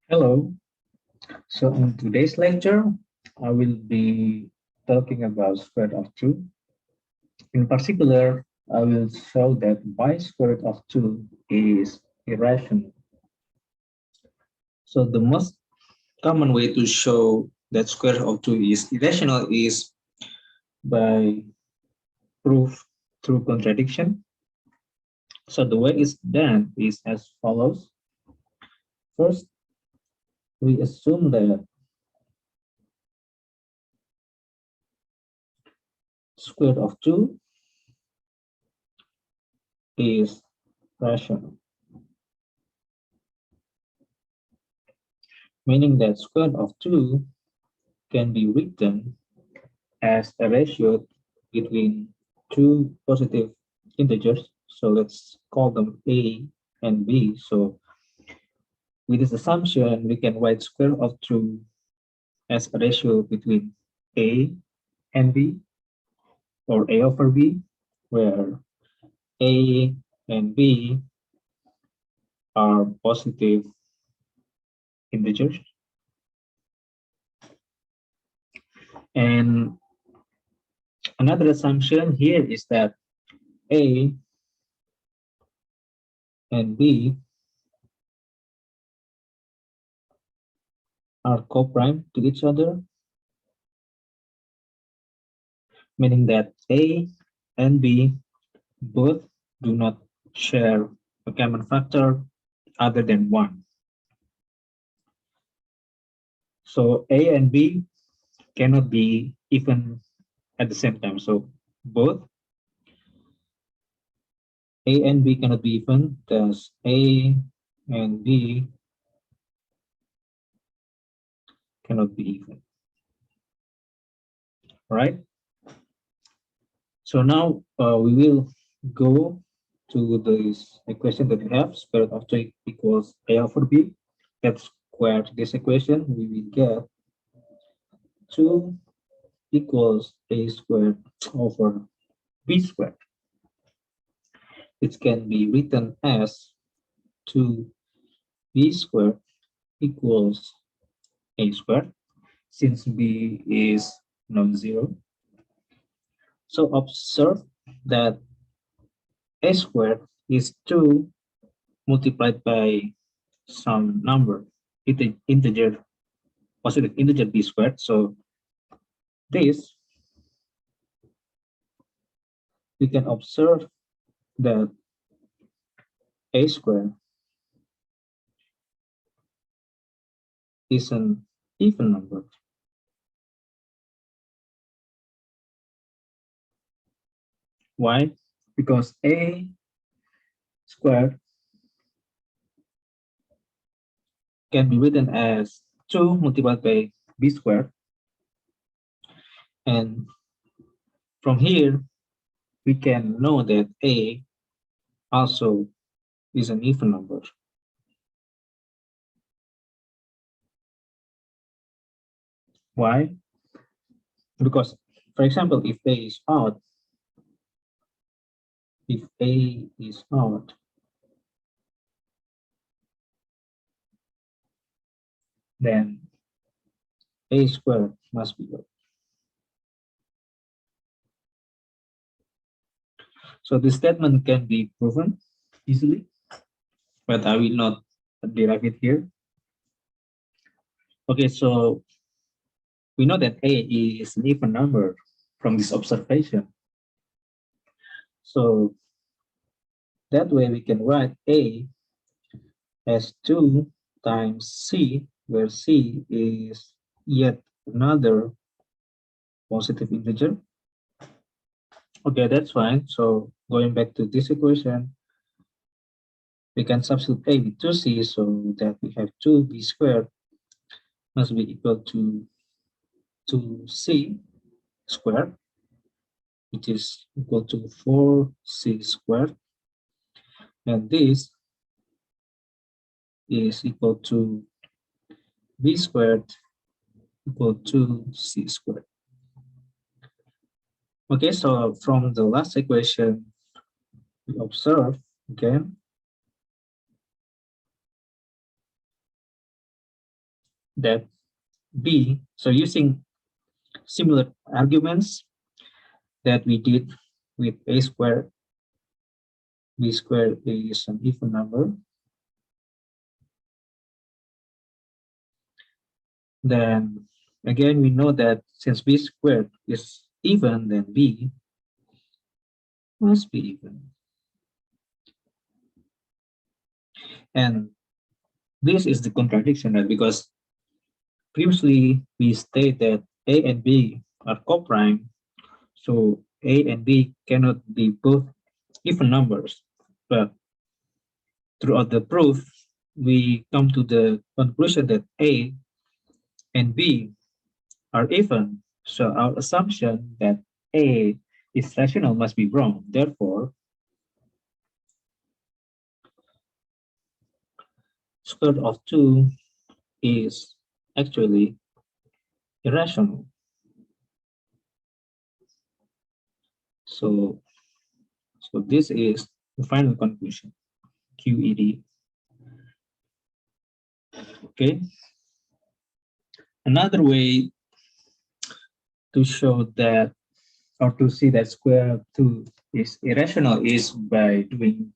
Hello. So in today's lecture, I will be talking about square root of 2. In particular, I will show that y square root of 2 is irrational. So the most common way to show that square root of 2 is irrational is by proof through contradiction. So the way it's done is as follows. First, we assume that square root of 2 is rational, meaning that square root of 2 can be written as a ratio between two positive integers. So let's call them a and b. So with this assumption, we can write square root of 2 as a ratio between a and b, or a over b, where a and b are positive integers. And another assumption here is that a and b are co-prime to each other, meaning that a and b both do not share a common factor other than 1. So a and b cannot be even at the same time. So both a and b cannot be even, thus a and b cannot be even. Right? So now we will go to this equation that we have, square root of 2 equals a over b. Let's square this equation. We will get 2 equals a squared over b squared. It can be written as 2b squared equals a squared, since b is non-zero. So observe that a squared is 2 multiplied by some number, integer, positive integer b squared. So this, we can observe that a squared is an even number. Why? Because a squared can be written as 2 multiplied by b squared. And from here, we can know that a also is an even number. Why? Because, for example, if a is odd, then a squared must be odd. So this statement can be proven easily, but I will not derive it here. Okay, so we know that a is an even number from this observation. So that way we can write a as 2 times c, where c is yet another positive integer. Okay, that's fine. So going back to this equation, we can substitute a with 2c, so that we have 2b squared must be equal to 2c squared, which is equal to 4c squared. And this is equal to b squared equal to c squared. Okay, so from the last equation, we observe again that b, so using similar arguments that we did with a squared, b squared is an even number, then again we know that since b squared is even, then b must be even. And this is the contradiction, right? Because previously we state that a and b are co-prime, so a and b cannot be both even numbers. But throughout the proof, we come to the conclusion that a and b are even. So our assumption that a is rational must be wrong. Therefore, square root of 2 is actually irrational. So, so this is the final conclusion, QED. Okay. Another way to show that, or to see that square root of 2 is irrational, is by doing,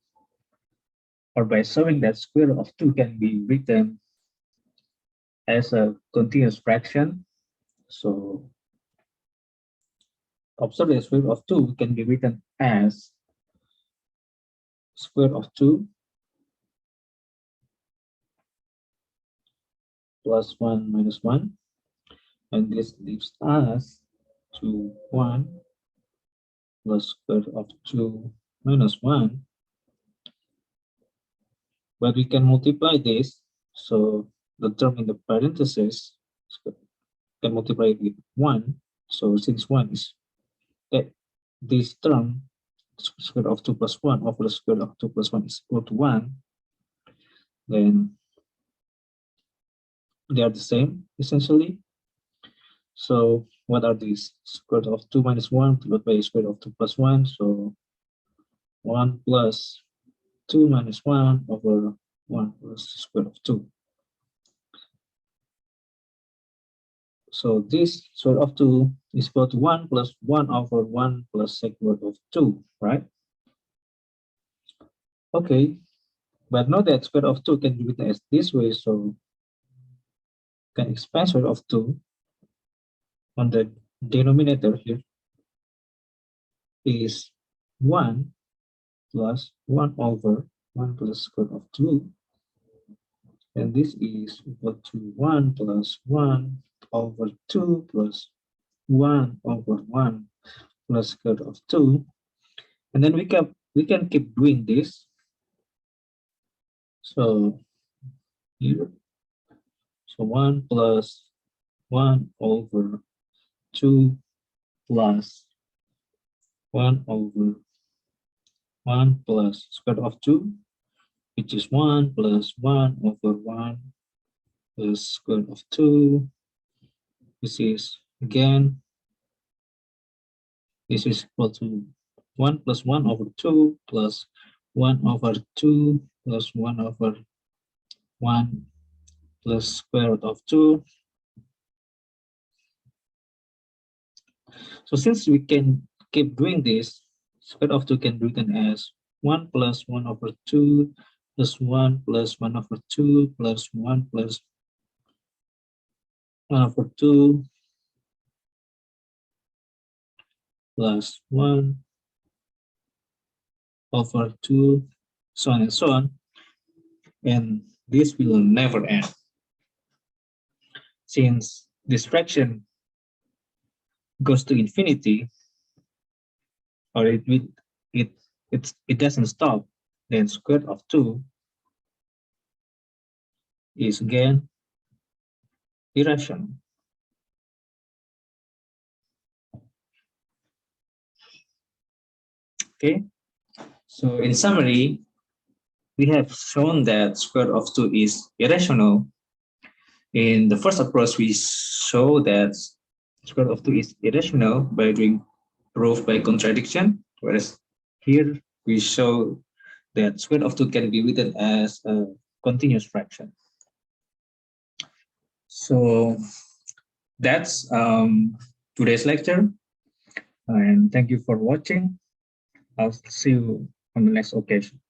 or by showing that square root of 2 can be written as a continuous fraction. So observe that square root of 2 can be written as square root of 2 plus 1 minus 1, and this leaves us to 1 plus square root of 2 minus 1. But we can multiply this, so the term in the parentheses can multiply it with 1. So since 1 is this term, square root of 2 plus 1 over the square root of 2 plus 1 is equal to 1, then they are the same essentially. So what are these? Square root of 2 minus 1 divided by square root of 2 plus 1. So 1 plus 2 minus 1 over 1 plus square root of 2. So this square root of 2 is equal to 1 plus 1 over 1 plus square root of 2, right? Okay, but note that square root of 2 can be written as this way, so can expand square root of 2 on the denominator here is 1 plus 1 over 1 plus square root of 2, and this is equal to 1 plus 1 over 2 plus 1 over 1 plus square root of 2, and then we can keep doing this. So here, so 1 plus 1 over 2 plus 1 over 1 plus square root of 2, which is 1 plus 1 over 1 plus square root of 2. This is again, this is equal to 1 plus 1 over 2 plus 1 over 2 plus 1 over 1 plus square root of 2. So since we can keep doing this, square root of 2 can be written as 1 plus 1 over 2 plus 1 plus 1 over 2 plus 1 plus 1 over 2 plus 1 over 2, so on and so on. And this will never end, since this fraction goes to infinity, or it doesn't stop, then square root of 2 is again irrational. Okay, so in summary, we have shown that square root of 2 is irrational. In the first approach, we show that square root of 2 is irrational by doing proof by contradiction, whereas here we show that square root of 2 can be written as a continuous fraction. So that's today's lecture, and thank you for watching. I'll see you on the next occasion.